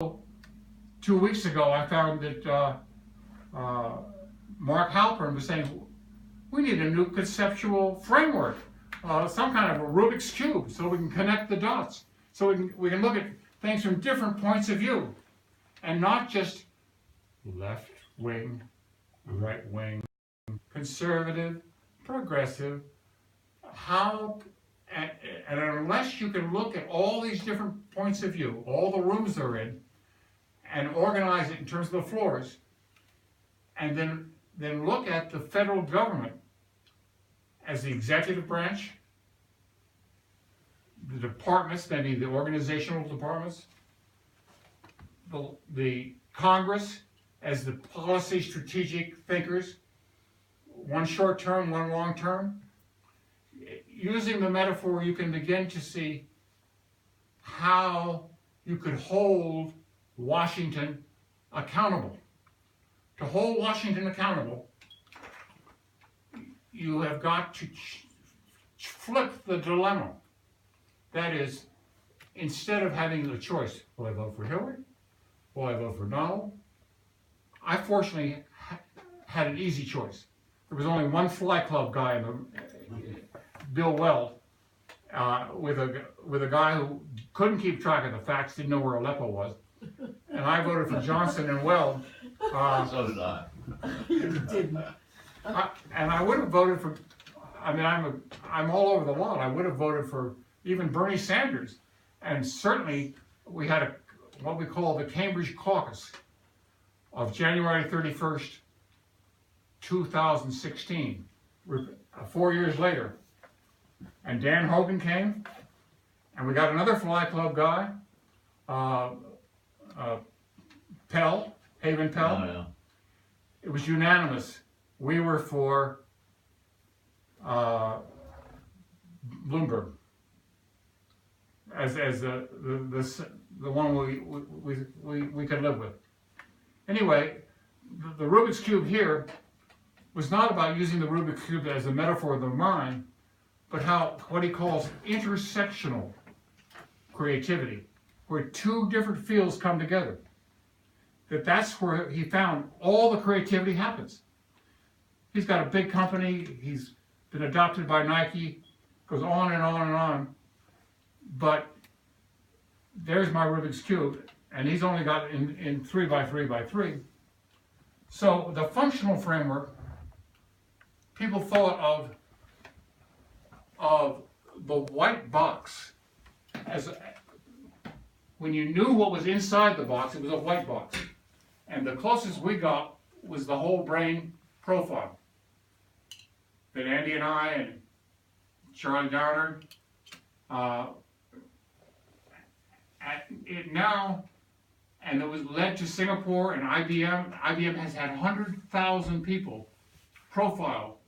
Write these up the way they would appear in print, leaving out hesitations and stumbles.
2 weeks ago, I found that Mark Halpern was saying we need a new conceptual framework, some kind of a Rubik's Cube, so we can connect the dots, so we can look at things from different points of view, and not just left wing, right wing, conservative, progressive. How, and unless you can look at all these different points of view, all the rooms they're in, and organize it in terms of the floors, and then look at the federal government as the executive branch, the departments, maybe the organizational departments, the Congress as the policy strategic thinkers, one short term, one long term. Using the metaphor, you can begin to see how you could hold Washington accountable. To hold Washington accountable, you have got to flip the dilemma. That is, instead of having the choice, will I vote for Hillary? Will I vote for Donald? I fortunately had an easy choice. There was only one Fly Club guy, Bill Weld, with a guy who couldn't keep track of the facts, didn't know where Aleppo was, and I voted for Johnson and Weld. So did I. You didn't. And I would have voted for. I mean, I'm all over the lot. I would have voted for even Bernie Sanders, and certainly we had what we call the Cambridge Caucus of January 31st, 2016, 4 years later. And Dan Hogan came, and we got another Fly Club guy, Pell, Haven Pell. Oh, yeah. It was unanimous. We were for Bloomberg as the one we could live with. Anyway, the Rubik's Cube here was not about using the Rubik's Cube as a metaphor of the mind, but what he calls intersectional creativity, where two different fields come together. That's where he found all the creativity happens. He's got a big company, he's been adopted by Nike, goes on and on and on, but there's my Rubik's Cube, and he's only got in 3 by 3 by 3. So the functional framework, people thought of the white box as when you knew what was inside the box, it was a white box. And the closest we got was the whole brain profile that Andy and I and Charlie Downer, and it was led to Singapore and IBM. IBM has had 100,000 people profiled,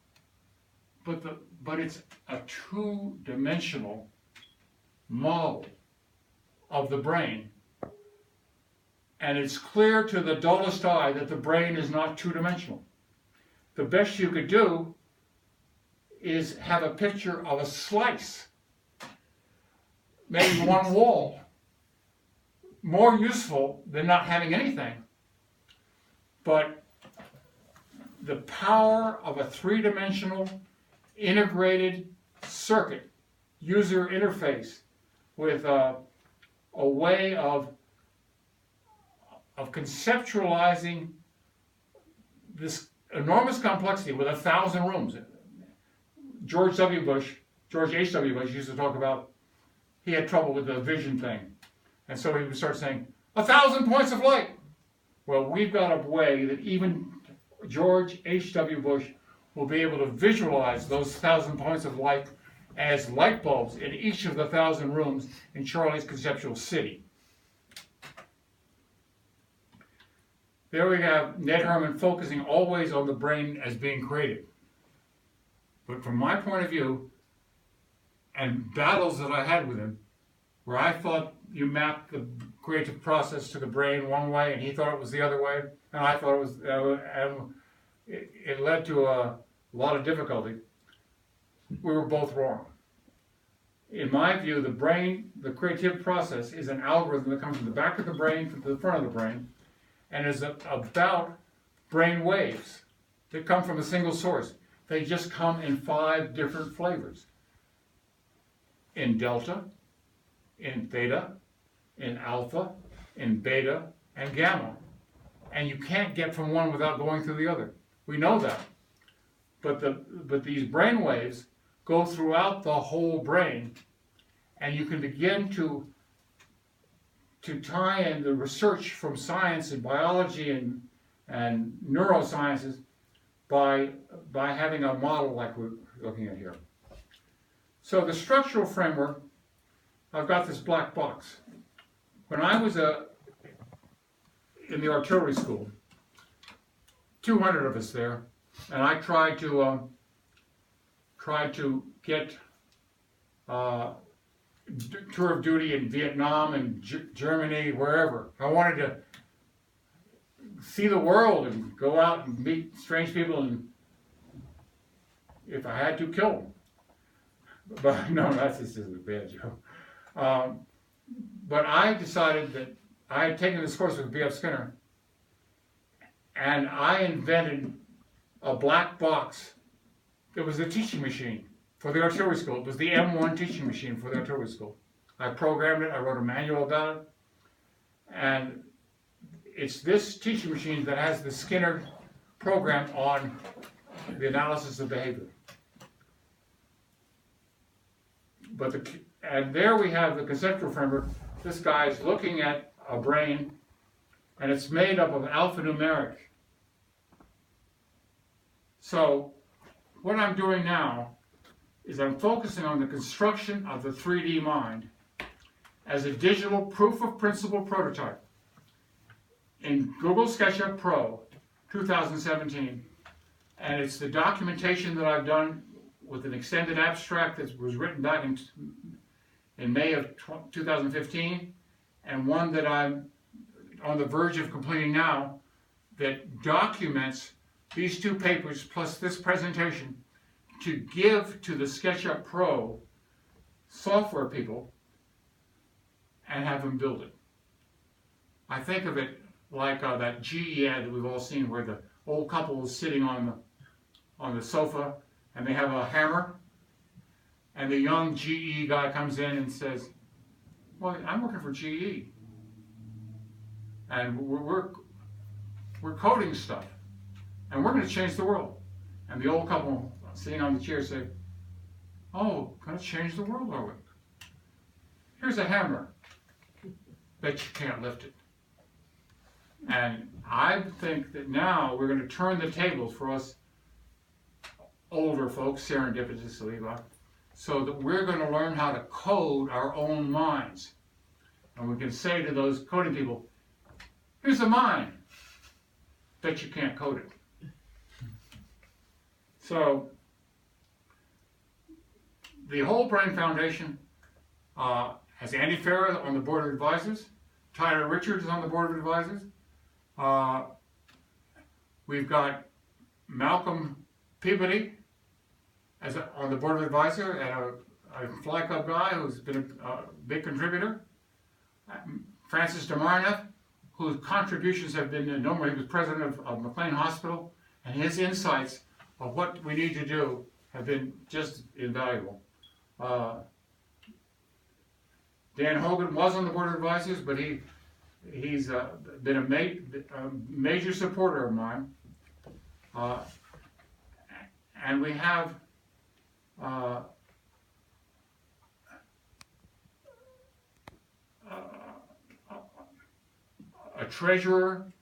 but it's a two-dimensional model of the brain. And it's clear to the dullest eye that the brain is not two-dimensional. The best you could do is have a picture of a slice, maybe one wall. More useful than not having anything. But the power of a three-dimensional integrated circuit, user interface, with a way of conceptualizing this enormous complexity with 1,000 rooms. George H.W. Bush used to talk about, he had trouble with the vision thing. And so he would start saying, 1,000 points of light. Well, we've got a way that even George H.W. Bush will be able to visualize those 1,000 points of light as light bulbs in each of the 1,000 rooms in Charlie's conceptual city. There we have Ned Herman focusing always on the brain as being creative. But from my point of view, and battles that I had with him, where I thought you mapped the creative process to the brain one way, and he thought it was the other way, and I thought it was, and it led to a lot of difficulty. We were both wrong. in my view, the brain, the creative process, is an algorithm that comes from the back of the brain to the front of the brain, and is about brain waves that come from a single source. They just come in 5 different flavors. In delta, in theta, in alpha, in beta, and gamma. And you can't get from one without going through the other. We know that. But these brain waves go throughout the whole brain, and you can begin to tie in the research from science and biology and neurosciences by having a model like we're looking at here. So the structural framework, I've got this black box. When I was in the artillery school, 200 of us there, and I tried to get tour of duty in Vietnam and Germany, wherever. I wanted to see the world and go out and meet strange people, and if I had to, kill them. But no, that's just a bad joke. But I decided that I had taken this course with B.F. Skinner, and I invented a black box. It was a teaching machine for the artillery school. It was the M1 teaching machine for the artillery school. I programmed it, I wrote a manual about it, and it's this teaching machine that has the Skinner program on the analysis of behavior. And there we have the conceptual framework. This guy is looking at a brain, and it's made up of alphanumeric. So what I'm doing now is I'm focusing on the construction of the 3D mind as a digital proof of principle prototype in Google SketchUp Pro 2017. And it's the documentation that I've done with an extended abstract that was written back in May of 2015, and one that I'm on the verge of completing now that documents these 2 papers plus this presentation to give to the SketchUp Pro software people and have them build it. I think of it like that GE ad that we've all seen where the old couple is sitting on the sofa and they have a hammer, and the young GE guy comes in and says, well, I'm working for GE, and we're coding stuff, and we're going to change the world. And the old couple sitting on the chair say, oh, going to change the world, are we? Here's a hammer. Bet you can't lift it. And I think that now we're going to turn the tables for us older folks, serendipitously, so that we're going to learn how to code our own minds. And we can say to those coding people, here's a mind. Bet you can't code it. So the Whole Brain Foundation has Andy Farrer on the board of advisors. Tyler Richards is on the board of advisors. We've got Malcolm Peabody on the board of advisors, and a Fly Club guy who's been a big contributor. Francis Demarneff, whose contributions have been enormous. He was president of McLean Hospital, and his insights of what we need to do have been just invaluable. Dan Hogan was on the board of advisors, but he's been a major supporter of mine. And we have a treasurer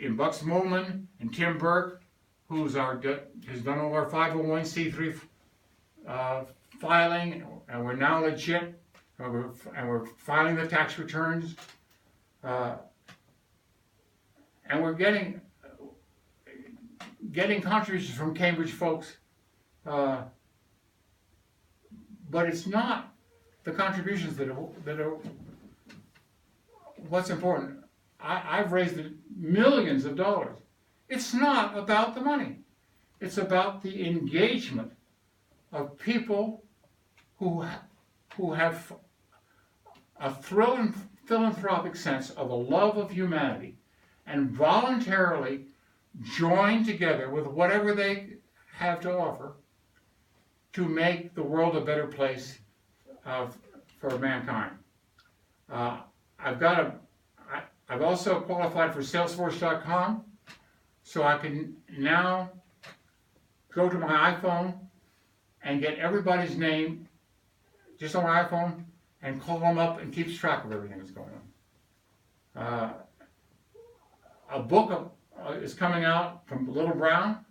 in Bucks Moolman and Tim Burke, has done all our 501c3 filing, and we're now legit, and we're filing the tax returns, and we're getting contributions from Cambridge folks, but it's not the contributions that are what's important. I've raised millions of dollars. It's not about the money. It's about the engagement of people who have a philanthropic sense of a love of humanity and voluntarily join together with whatever they have to offer to make the world a better place for mankind. I've also qualified for Salesforce.com, so I can now go to my iPhone and get everybody's name just on my iPhone and call them up and keeps track of everything that's going on. A book is coming out from Little Brown.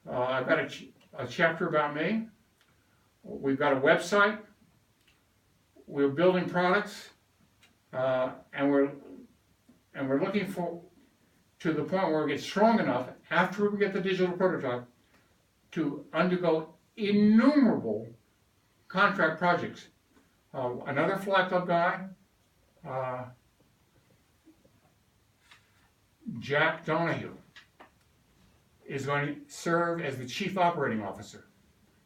I've got a chapter about me. We've got a website. We're building products, and we're looking to the point where we get strong enough after we get the digital prototype to undergo innumerable contract projects. Another Fly Club guy, Jack Donahue, is going to serve as the Chief Operating Officer.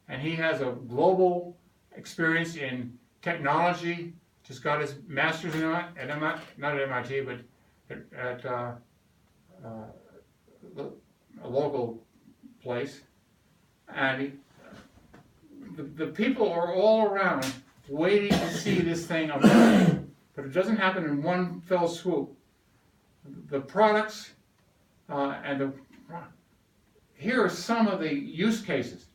And he has a global experience in technology, just got his master's in not at MIT, but at a local place. And the people are all around waiting to see this thing emerge, but it doesn't happen in one fell swoop. The products here are some of the use cases.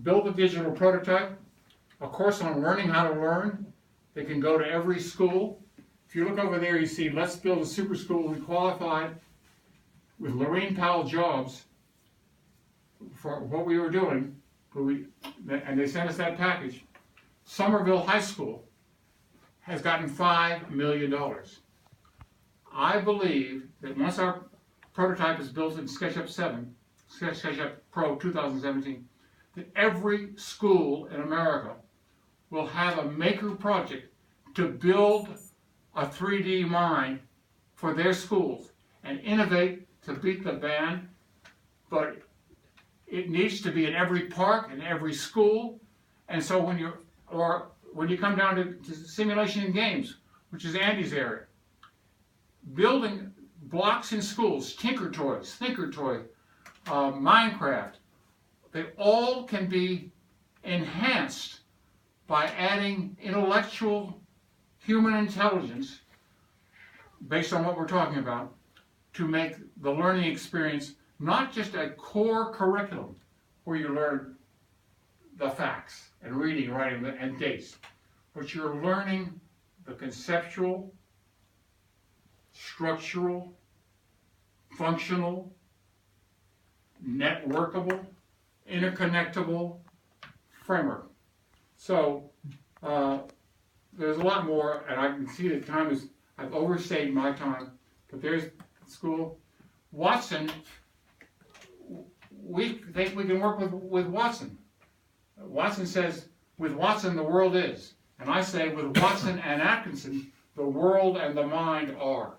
Build a digital prototype, a course on learning how to learn. They can go to every school. If you look over there, you see Let's Build a Super School. We qualified with Lorraine Powell Jobs for what we were doing, and they sent us that package. Somerville High School has gotten $5 million. I believe that once our prototype is built in SketchUp 7, SketchUp Pro 2017, that every school in America will have a maker project to build a 3D mind for their schools and innovate to beat the band, but it needs to be in every park, in every school. And so when you come down to simulation and games, which is Andy's area, building blocks in schools, Tinker Toys, Thinker Toy, Minecraft, they all can be enhanced by adding intellectual human intelligence based on what we're talking about to make the learning experience not just a core curriculum where you learn the facts and reading, writing, and dates, but you're learning the conceptual, structural, functional, networkable, interconnectable framework. So there's a lot more, and I can see the time is, I've overstayed my time, but there's school. Watson, we think we can work with Watson. Watson says, with Watson the world is. And I say, with Watson and Atkinson, the world and the mind are.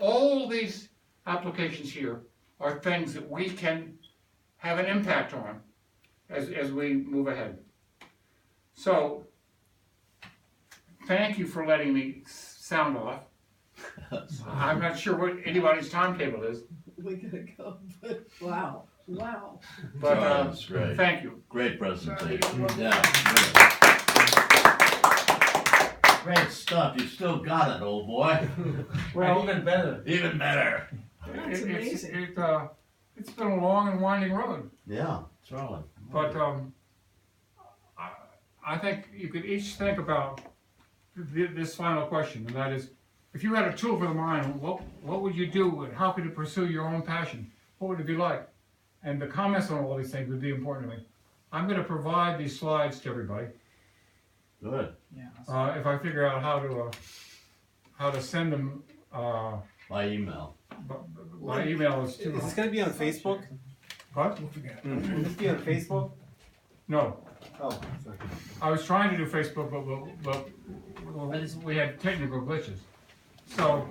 All these applications here are things that we can have an impact on as we move ahead. So, thank you for letting me sound off. I'm not sure what anybody's timetable is. We gotta go, but wow. But that's great. Thank you. Great presentation. Yeah. Great stuff. You still got it, old boy. Well, even better. Even better. That's amazing. It's been a long and winding road. Yeah, certainly. But I think you could each think about this final question, and that is, if you had a tool for the mind, what would you do, and how could you pursue your own passion? What would it be like? And the comments on all these things would be important to me. I'm going to provide these slides to everybody. Good. Yeah. If I figure out how to send them. By email. My email is Is this going to be on Facebook? What? Will this be on Facebook? No. Oh, sorry. I was trying to do Facebook, but we had technical glitches. So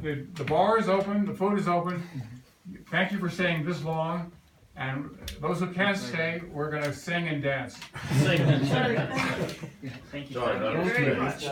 the bar is open, the food is open. Thank you for staying this long. And those who can't stay, we're gonna sing and dance. Sing and sing. Thank you. Sorry, Thank that you was very good. much.